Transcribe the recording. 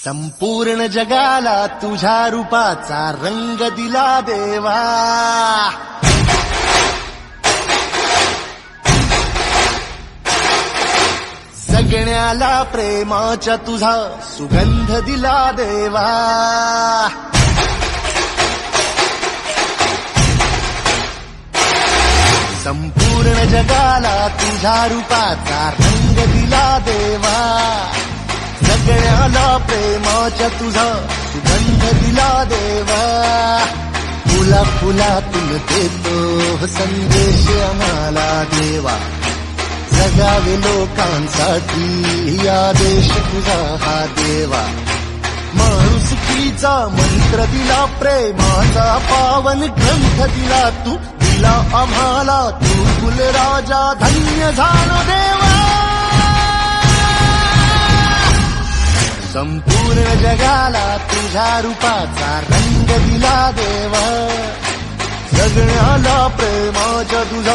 संपूर्ण जगाला तुझ्या रूपाचा रंग दिला देवा. जगण्याला प्रेमाच्या तुझा सुगंध दिला देवा. संपूर्ण जगाला तुझ्या रूपाचा रंग दिला देवा. जगण्याला प्रेमाच्या तुझा सुगंध दिला देवा. फुला फुलातून देतो संदेश आम्हाला देवा. जगावे लोकांसाठी आदेश तुझा हा देवा. माणुसकीचा मंत्र दिला, प्रेमाचा पावन ग्रंथ दिला तू. दिला आम्हाला तू कुलराजा, धन्य झालो देवा. संपूर्ण जगाला तुझ्या रूपाचा रंग दिला देवा. जगण्याला प्रेमाच्या तुझा